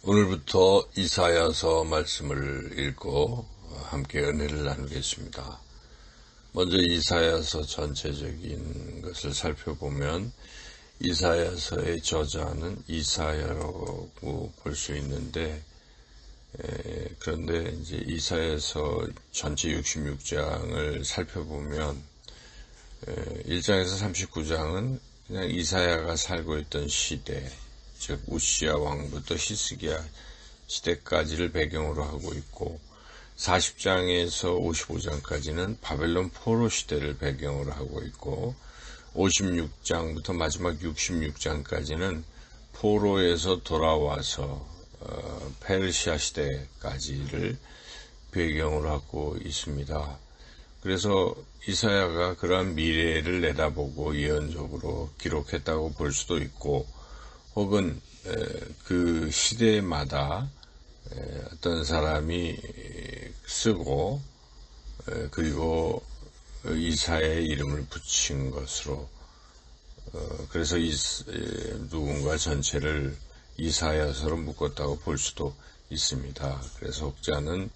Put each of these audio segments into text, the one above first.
오늘부터 이사야서 말씀을 읽고 함께 은혜를 나누겠습니다. 먼저 이사야서 전체적인 것을 살펴보면 이사야서의 저자는 이사야라고 볼 수 있는데, 그런데 이제 이사야서 전체 66장을 살펴보면 1장에서 39장은 그냥 이사야가 살고 있던 시대, 즉 우시야 왕부터 히스기야 시대까지를 배경으로 하고 있고, 40장에서 55장까지는 바벨론 포로 시대를 배경으로 하고 있고, 56장부터 마지막 66장까지는 포로에서 돌아와서 페르시아 시대까지를 배경으로 하고 있습니다. 그래서 이사야가 그러한 미래를 내다보고 예언적으로 기록했다고 볼 수도 있고, 혹은 그 시대마다 어떤 사람이 쓰고 그리고 이사야의 이름을 붙인 것으로, 그래서 누군가 전체를 이사야서로 묶었다고 볼 수도 있습니다. 그래서 혹자는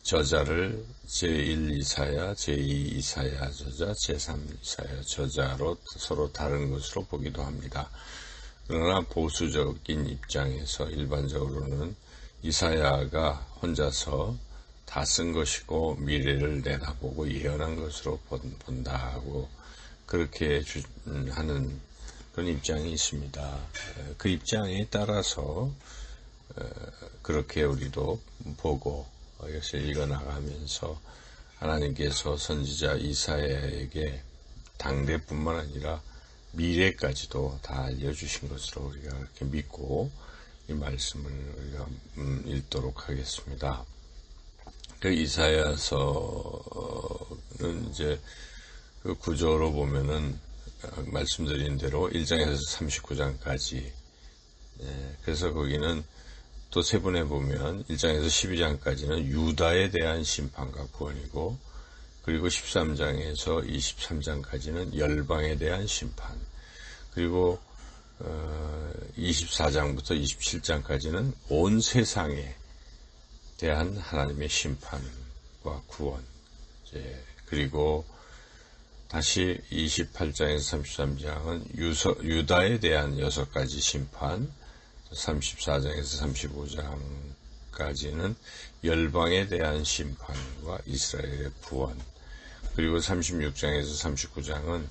저자를 제1 이사야, 제2 이사야 저자, 제3 이사야 저자로 서로 다른 것으로 보기도 합니다. 그러나 보수적인 입장에서 일반적으로는 이사야가 혼자서 다 쓴 것이고 미래를 내다보고 예언한 것으로 본다고 그렇게 하는 그런 입장이 있습니다. 그 입장에 따라서 그렇게 우리도 보고 이것을 읽어나가면서 하나님께서 선지자 이사야에게 당대뿐만 아니라 미래까지도 다 알려주신 것으로 우리가 그렇게 믿고 이 말씀을 우리가 읽도록 하겠습니다. 그 이사야서는 이제 그 구조로 보면은 말씀드린 대로 1장에서 39장까지, 그래서 거기는 또 세분해 보면 1장에서 12장까지는 유다에 대한 심판과 구원이고, 그리고 13장에서 23장까지는 열방에 대한 심판, 그리고 24장부터 27장까지는 온 세상에 대한 하나님의 심판과 구원, 그리고 다시 28장에서 33장은 유다에 대한 6가지 심판, 34장에서 35장까지는 열방에 대한 심판과 이스라엘의 구원, 그리고 36장에서 39장은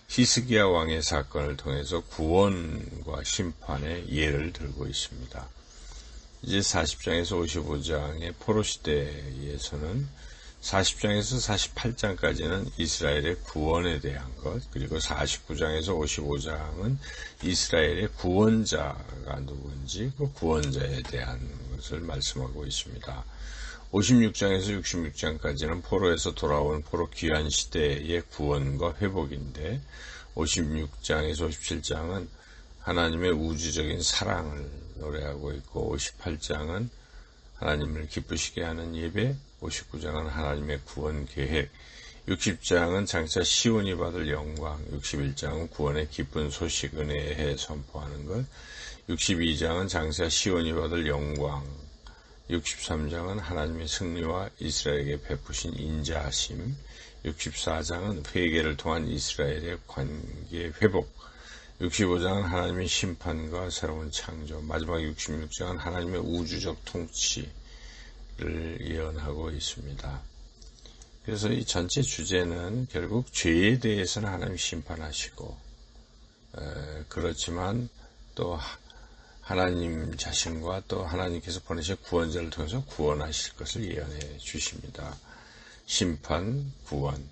히스기야 왕의 사건을 통해서 구원과 심판의 예를 들고 있습니다. 이제 40장에서 55장의 포로시대에서는 40장에서 48장까지는 이스라엘의 구원에 대한 것, 그리고 49장에서 55장은 이스라엘의 구원자가 누구인지 그 구원자에 대한 것을 말씀하고 있습니다. 56장에서 66장까지는 포로에서 돌아온 포로 귀환 시대의 구원과 회복인데, 56장에서 57장은 하나님의 우주적인 사랑을 노래하고 있고, 58장은 하나님을 기쁘시게 하는 예배, 59장은 하나님의 구원 계획, 60장은 장차 시온이 받을 영광, 61장은 구원의 기쁜 소식 은혜에 선포하는 것, 62장은 장차 시온이 받을 영광, 63장은 하나님의 승리와 이스라엘에게 베푸신 인자하심, 64장은 회개를 통한 이스라엘의 관계 회복, 65장은 하나님의 심판과 새로운 창조, 마지막 66장은 하나님의 우주적 통치를 예언하고 있습니다. 그래서 이 전체 주제는 결국 죄에 대해서는 하나님이 심판하시고, 그렇지만 또 하나님 자신과 또 하나님께서 보내신 구원자를 통해서 구원하실 것을 예언해 주십니다. 심판, 구원.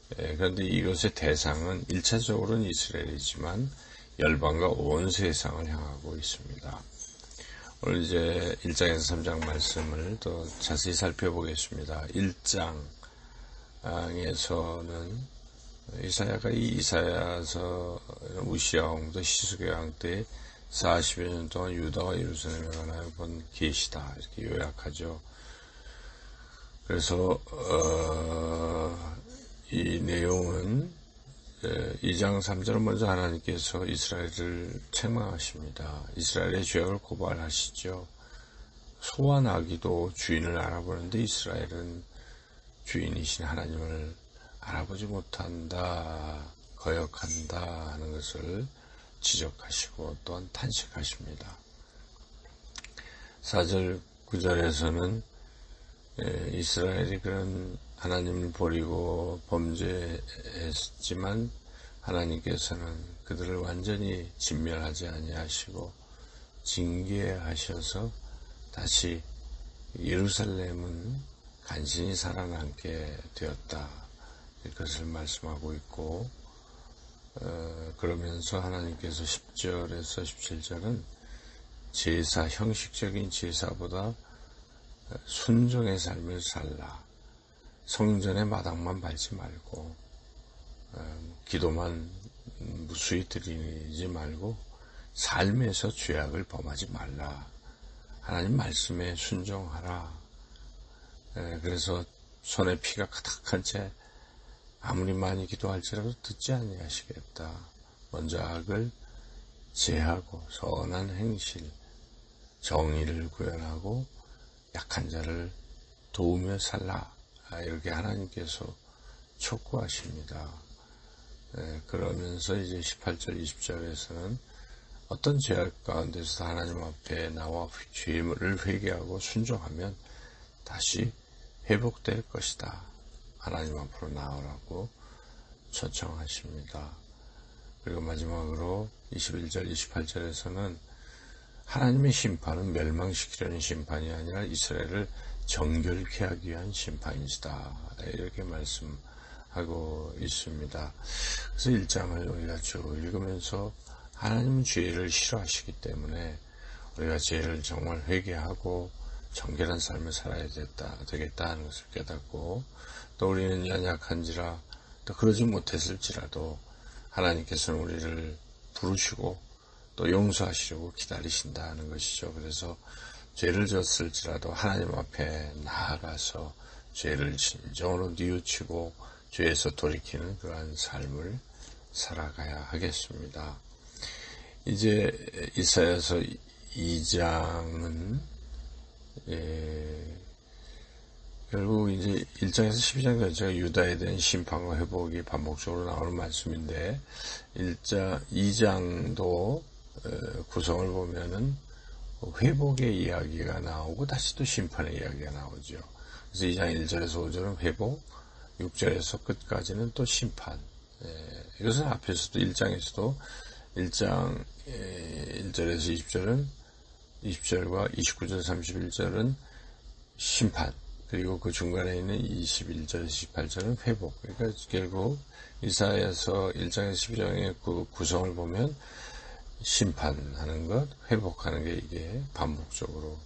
그런데 이것의 대상은 1차적으로는 이스라엘이지만 열방과 온 세상을 향하고 있습니다. 오늘 이제 1장에서 3장 말씀을 더 자세히 살펴보겠습니다. 1장에서는 이사야가 이 이사야서 우시야 왕부터 히스기야 왕 때 40여 년 동안 유다와 예루살렘에 관하여 본 계시다, 이렇게 요약하죠. 그래서 이 내용은 2장 3절은 먼저 하나님께서 이스라엘을 책망하십니다. 이스라엘의 죄악을 고발하시죠. 소와 나귀도 주인을 알아보는데 이스라엘은 주인이신 하나님을 알아보지 못한다, 거역한다 하는 것을 지적하시고 또한 탄식하십니다. 4절 9절에서는 이스라엘이 그런 하나님을 버리고 범죄했지만 하나님께서는 그들을 완전히 진멸하지 아니하시고 징계하셔서 다시 예루살렘은 간신히 살아남게 되었다. 이것을 말씀하고 있고, 그러면서 하나님께서 10절에서 17절은 제사, 형식적인 제사보다 순종의 삶을 살라. 성전의 마당만 밟지 말고, 기도만 무수히 드리지 말고, 삶에서 죄악을 범하지 말라. 하나님 말씀에 순종하라. 그래서 손에 피가 가득한 채 아무리 많이 기도할지라도 듣지 아니하시겠다. 먼저 악을 제하고 선한 행실, 정의를 구현하고 약한 자를 도우며 살라. 이렇게 하나님께서 촉구하십니다. 그러면서 이제 18절, 20절에서는 어떤 죄악 가운데서 하나님 앞에 나와 죄를 회개하고 순종하면 다시 회복될 것이다. 하나님 앞으로 나오라고 초청하십니다. 그리고 마지막으로 21절, 28절에서는 하나님의 심판은 멸망시키려는 심판이 아니라 이스라엘을 정결케 하기 위한 심판이다. 이렇게 말씀하고 있습니다. 그래서 1장을 우리가 쭉 읽으면서 하나님은 죄를 싫어하시기 때문에 우리가 죄를 정말 회개하고 정결한 삶을 살아야 되겠다 하는 것을 깨닫고, 또 우리는 연약한지라 또 그러지 못했을지라도 하나님께서는 우리를 부르시고 또 용서하시려고 기다리신다 하는 것이죠. 그래서 죄를 졌을지라도 하나님 앞에 나아가서 죄를 진정으로 뉘우치고 죄에서 돌이키는 그러한 삶을 살아가야 하겠습니다. 이제 이사야서 2장은 결국 이제 1장에서 12장까지가 유다에 대한 심판과 회복이 반복적으로 나오는 말씀인데, 2장도 구성을 보면은 회복의 이야기가 나오고 다시 또 심판의 이야기가 나오죠. 그래서 2장 1절에서 5절은 회복, 6절에서 끝까지는 또 심판. 이것은 앞에서도 1장에서도 1장 1절에서 20절은 20절과 29절 31절은 심판, 그리고 그 중간에 있는 21절에서 18절은 회복. 그러니까 결국 이사야서 1장에서 12장의 그 구성을 보면 심판하는 것, 회복하는 게 이게 반복적으로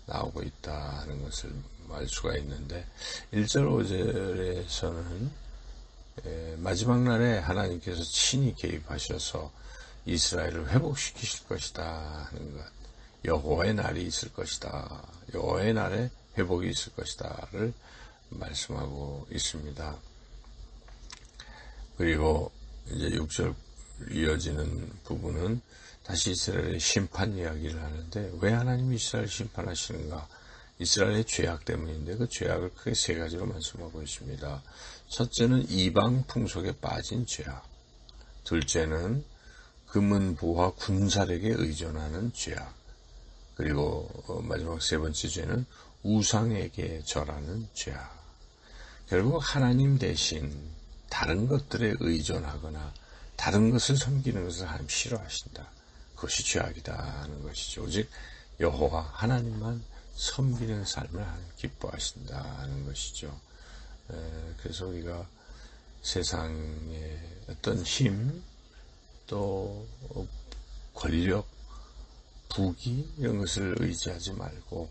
나오고 있다 하는 것을 알 수가 있는데, 1절 5절에서는 마지막 날에 하나님께서 친히 개입하셔서 이스라엘을 회복시키실 것이다 하는 것, 여호와의 날이 있을 것이다, 여호와의 날에 회복이 있을 것이다를 말씀하고 있습니다. 그리고 이제 6절 이어지는 부분은 다시 이스라엘의 심판 이야기를 하는데, 왜 하나님이 이스라엘을 심판하시는가? 이스라엘의 죄악 때문인데, 그 죄악을 크게 세 가지로 말씀하고 있습니다. 첫째는 이방 풍속에 빠진 죄악, 둘째는 금은보화 군살에게 의존하는 죄악, 그리고 마지막 세 번째 죄는 우상에게 절하는 죄악. 결국 하나님 대신 다른 것들에 의존하거나 다른 것을 섬기는 것을 하나님 싫어하신다. 그것이 죄악이다 하는 것이죠. 오직 여호와 하나님만 섬기는 삶을 하나님 기뻐하신다 하는 것이죠. 그래서 우리가 세상의 어떤 힘, 또 권력, 부귀 이런 것을 의지하지 말고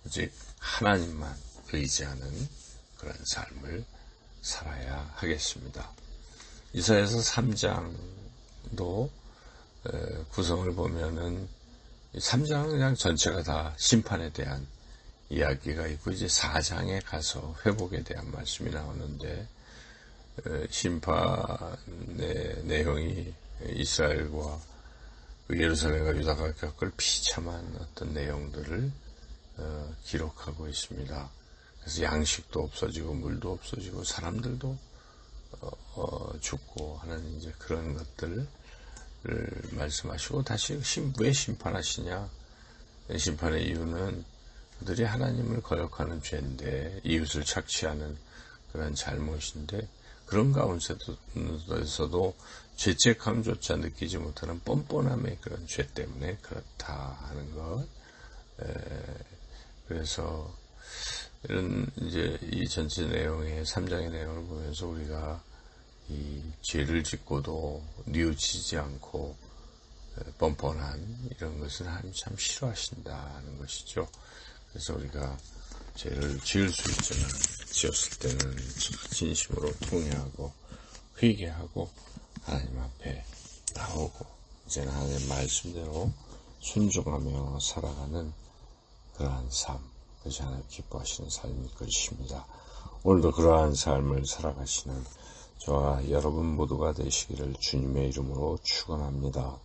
오직 하나님만 의지하는 그런 삶을 살아야 하겠습니다. 이사야서 3장도 구성을 보면은 3장은 그냥 전체가 다 심판에 대한 이야기가 있고, 이제 4장에 가서 회복에 대한 말씀이 나오는데, 심판의 내용이 이스라엘과 예루살렘과 유다가 겪을 비참한 어떤 내용들을 기록하고 있습니다. 그래서 양식도 없어지고 물도 없어지고 사람들도 죽고 하는 이제 그런 것들을 말씀하시고 다시 왜 심판하시냐? 심판의 이유는 그들이 하나님을 거역하는 죄인데 이웃을 착취하는 그런 잘못인데 그런 가운데서도 죄책감조차 느끼지 못하는 뻔뻔함의 그런 죄 때문에 그렇다 하는 것. 그래서 이런 이제 이 전체 내용의 3장의 내용을 보면서 우리가 이 죄를 짓고도 뉘우치지 않고 뻔뻔한 이런 것을 하나님 참 싫어하신다는 것이죠. 그래서 우리가 죄를 지을 수 있지만 지었을 때는 진심으로 통회하고 회개하고 하나님 앞에 나오고 이제는 하나님 말씀대로 순종하며 살아가는 그러한 삶, 그것이 하나님 기뻐하시는 삶일 것입니다. 오늘도 그러한 삶을 살아가시는 저와 여러분 모두가 되시기를 주님의 이름으로 축원합니다.